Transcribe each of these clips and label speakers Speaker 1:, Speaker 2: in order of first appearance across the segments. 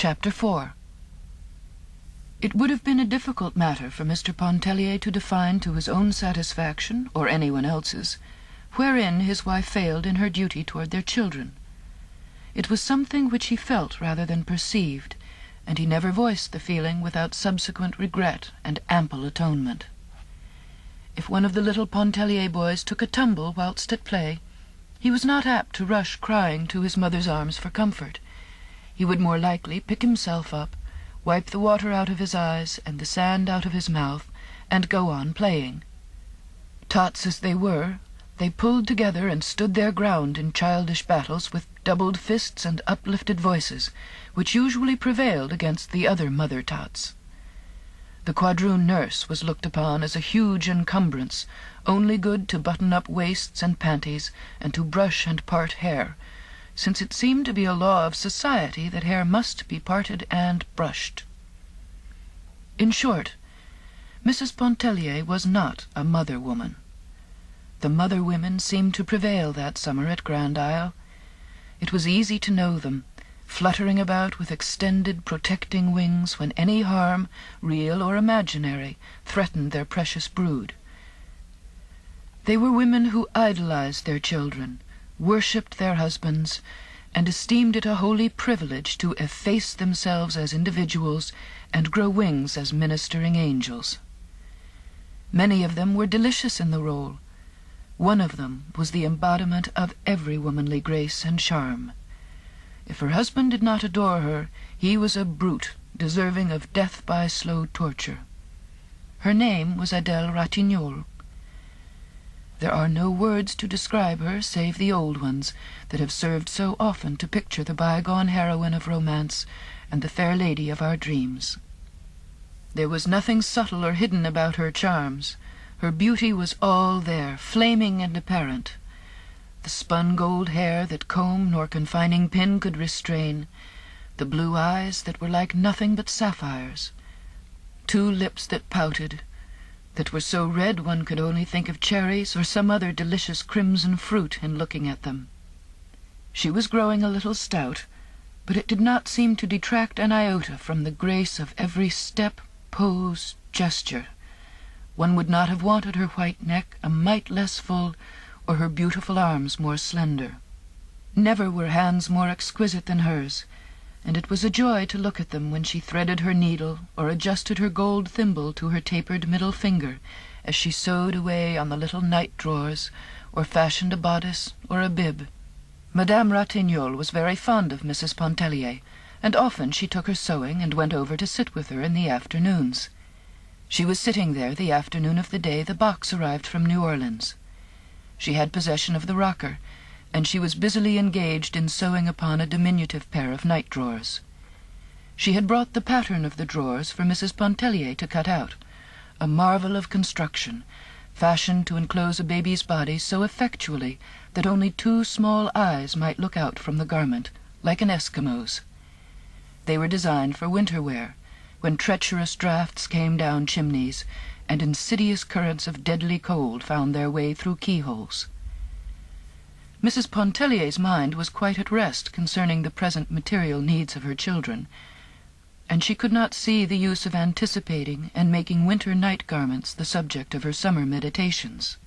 Speaker 1: Chapter 4. It would have been a difficult matter for Mr. Pontellier to define to his own satisfaction, or anyone else's, wherein his wife failed in her duty toward their children. It was something which he felt rather than perceived, and he never voiced the feeling without subsequent regret and ample atonement. If one of the little Pontellier boys took a tumble whilst at play, he was not apt to rush crying to his mother's arms for comfort. He would more likely pick himself up, wipe the water out of his eyes and the sand out of his mouth, and go on playing. Tots as they were, they pulled together and stood their ground in childish battles with doubled fists and uplifted voices, which usually prevailed against the other mother-tots. The quadroon nurse was looked upon as a huge encumbrance, only good to button up waists and panties and to brush and part hair, since it seemed to be a law of society that hair must be parted and brushed. In short, Mrs. Pontellier was not a mother-woman. The mother-women seemed to prevail that summer at Grand Isle. It was easy to know them, fluttering about with extended, protecting wings when any harm, real or imaginary, threatened their precious brood. They were women who idolized their children, worshipped their husbands, and esteemed it a holy privilege to efface themselves as individuals and grow wings as ministering angels. Many of them were delicious in the role. One of them was the embodiment of every womanly grace and charm. If her husband did not adore her, he was a brute, deserving of death by slow torture. Her name was Adèle Ratignolle. There are no words to describe her save the old ones that have served so often to picture the bygone heroine of romance and the fair lady of our dreams. There was nothing subtle or hidden about her charms. Her beauty was all there, flaming and apparent. The spun gold hair that comb nor confining pin could restrain, the blue eyes that were like nothing but sapphires, two lips that pouted, that were so red one could only think of cherries or some other delicious crimson fruit in looking at them. She was growing a little stout, but it did not seem to detract an iota from the grace of every step, pose, gesture. One would not have wanted her white neck a mite less full, or her beautiful arms more slender. Never were hands more exquisite than hers, and it was a joy to look at them when she threaded her needle or adjusted her gold thimble to her tapered middle finger as she sewed away on the little night drawers or fashioned a bodice or a bib. Madame Ratignolle was very fond of Mrs. Pontellier, and often she took her sewing and went over to sit with her in the afternoons. She was sitting there the afternoon of the day the box arrived from New Orleans. She had possession of the rocker, and she was busily engaged in sewing upon a diminutive pair of night drawers. She had brought the pattern of the drawers for Mrs. Pontellier to cut out, a marvel of construction, fashioned to enclose a baby's body so effectually that only two small eyes might look out from the garment, like an Eskimo's. They were designed for winter wear, when treacherous draughts came down chimneys, and insidious currents of deadly cold found their way through keyholes. Mrs. Pontellier's mind was quite at rest concerning the present material needs of her children, and she could not see the use of anticipating and making winter night garments the subject of her summer meditations.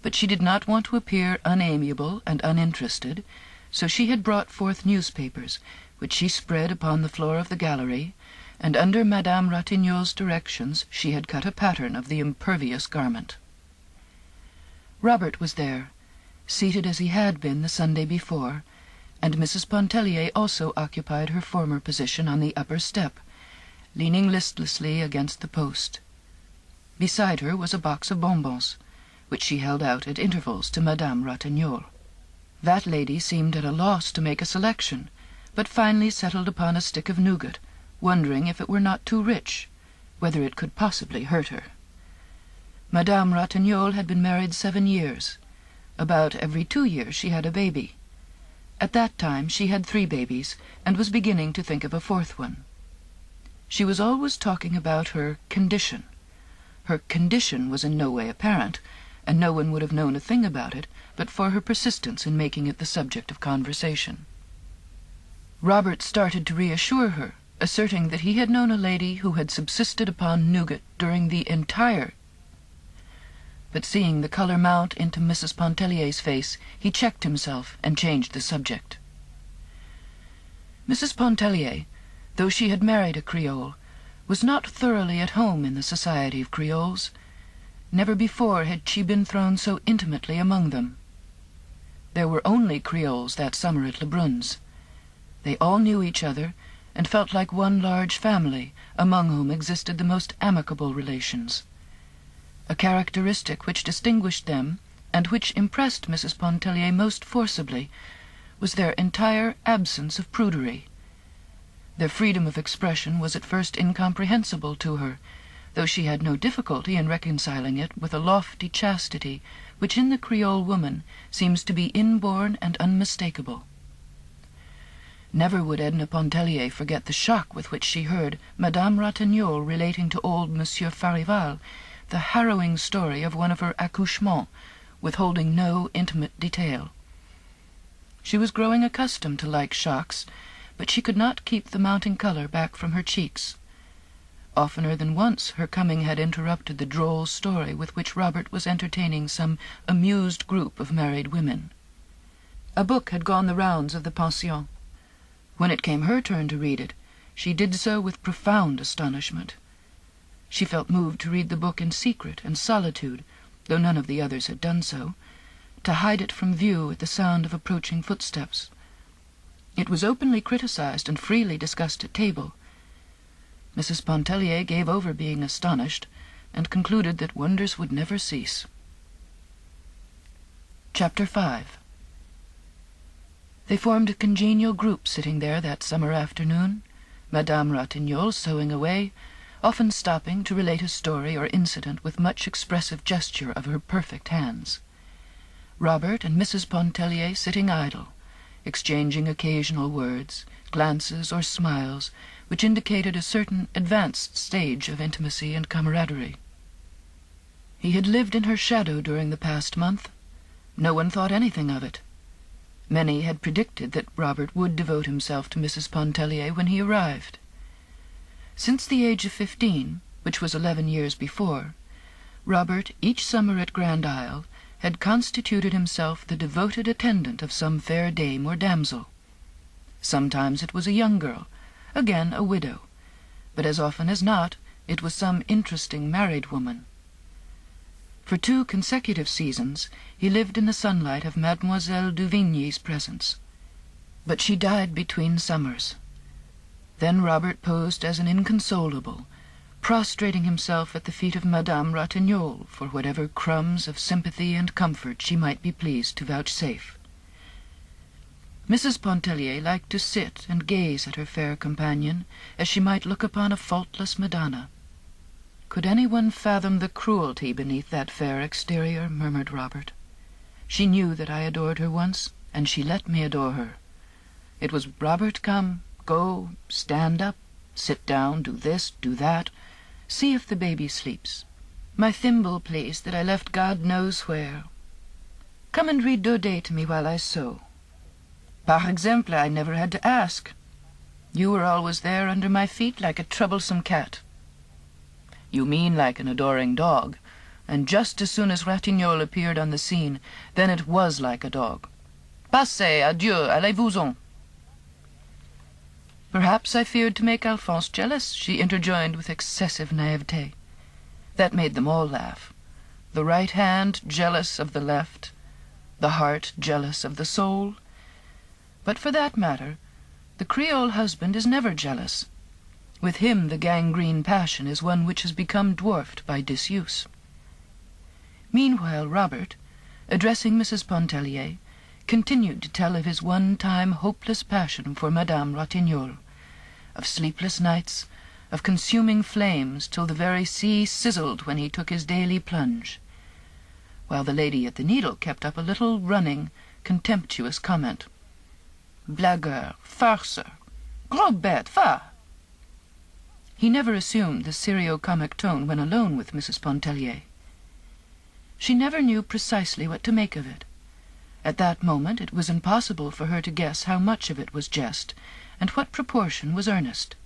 Speaker 1: But she did not want to appear unamiable and uninterested, so she had brought forth newspapers, which she spread upon the floor of the gallery, and under Madame Ratignolle's directions she had cut a pattern of the impervious garment. Robert was there, seated as he had been the Sunday before, and Mrs. Pontellier also occupied her former position on the upper step, leaning listlessly against the post. Beside her was a box of bonbons, which she held out at intervals to Madame Ratignolle. That lady seemed at a loss to make a selection, but finally settled upon a stick of nougat, wondering if it were not too rich, whether it could possibly hurt her. Madame Ratignolle had been married 7 years. About every 2 years she had a baby. At that time she had 3 babies, and was beginning to think of a 4th one. She was always talking about her condition. Her condition was in no way apparent, and no one would have known a thing about it but for her persistence in making it the subject of conversation. Robert started to reassure her, asserting that he had known a lady who had subsisted upon nougat during the entire... But seeing the colour mount into Mrs. Pontellier's face, he checked himself and changed the subject. Mrs. Pontellier, though she had married a Creole, was not thoroughly at home in the society of Creoles. Never before had she been thrown so intimately among them. There were only Creoles that summer at Lebrun's. They all knew each other, and felt like one large family, among whom existed the most amicable relations. A characteristic which distinguished them, and which impressed Mrs. Pontellier most forcibly, was their entire absence of prudery. Their freedom of expression was at first incomprehensible to her, though she had no difficulty in reconciling it with a lofty chastity which in the Creole woman seems to be inborn and unmistakable. Never would Edna Pontellier forget the shock with which she heard Madame Ratignolle relating to old Monsieur Farival the harrowing story of one of her accouchements, withholding no intimate detail. She was growing accustomed to like shocks, but she could not keep the mounting colour back from her cheeks. Oftener than once her coming had interrupted the droll story with which Robert was entertaining some amused group of married women. A book had gone the rounds of the pension. When it came her turn to read it, she did so with profound astonishment. She felt moved to read the book in secret and solitude, though none of the others had done so, to hide it from view at the sound of approaching footsteps. It was openly criticized and freely discussed at table. Mrs. Pontellier gave over being astonished, and concluded that wonders would never cease. Chapter 5. They formed a congenial group sitting there that summer afternoon, Madame Ratignolle sewing away, often stopping to relate a story or incident with much expressive gesture of her perfect hands. Robert and Mrs. Pontellier sitting idle, exchanging occasional words, glances, or smiles, which indicated a certain advanced stage of intimacy and camaraderie. He had lived in her shadow during the past month. No one thought anything of it. Many had predicted that Robert would devote himself to Mrs. Pontellier when he arrived. Since the age of 15, which was 11 years before, Robert, each summer at Grand Isle, had constituted himself the devoted attendant of some fair dame or damsel. Sometimes it was a young girl, again a widow, but as often as not it was some interesting married woman. For 2 consecutive seasons he lived in the sunlight of Mademoiselle Duvigny's presence, but she died between summers. Then Robert posed as an inconsolable, prostrating himself at the feet of Madame Ratignolle for whatever crumbs of sympathy and comfort she might be pleased to vouchsafe. Mrs. Pontellier liked to sit and gaze at her fair companion, as she might look upon a faultless Madonna. "Could anyone fathom the cruelty beneath that fair exterior?" murmured Robert. "She knew that I adored her once, and she let me adore her. It was, 'Robert, come, go, stand up, sit down, do this, do that, see if the baby sleeps. My thimble, please, that I left God knows where. Come and read Daudet to me while I sew. Par exemple, I never had to ask. You were always there under my feet like a troublesome cat.' You mean like an adoring dog, and just as soon as Ratignolle appeared on the scene, then it was like a dog. Passez, adieu, allez-vous-en." "Perhaps I feared to make Alphonse jealous," she interjoined with excessive naivete. That made them all laugh. The right hand jealous of the left, the heart jealous of the soul. But for that matter, the Creole husband is never jealous. With him the gangrene passion is one which has become dwarfed by disuse. Meanwhile Robert, addressing Mrs. Pontellier, continued to tell of his one-time hopeless passion for Madame Ratignolle, of sleepless nights, of consuming flames till the very sea sizzled when he took his daily plunge, while the lady at the needle kept up a little running, contemptuous comment. "Blagueur, farceur, gros bête, va!" He never assumed the serio-comic tone when alone with Mrs. Pontellier. She never knew precisely what to make of it. At that moment it was impossible for her to guess how much of it was jest, and what proportion was earnest.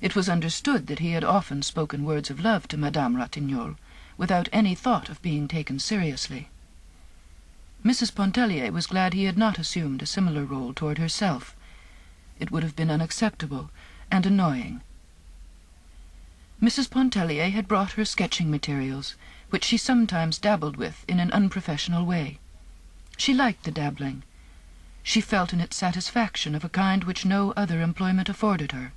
Speaker 1: It was understood that he had often spoken words of love to Madame Ratignolle, without any thought of being taken seriously. Mrs. Pontellier was glad he had not assumed a similar role toward herself. It would have been unacceptable and annoying. Mrs. Pontellier had brought her sketching materials, which she sometimes dabbled with in an unprofessional way. She liked the dabbling. She felt in it satisfaction of a kind which no other employment afforded her.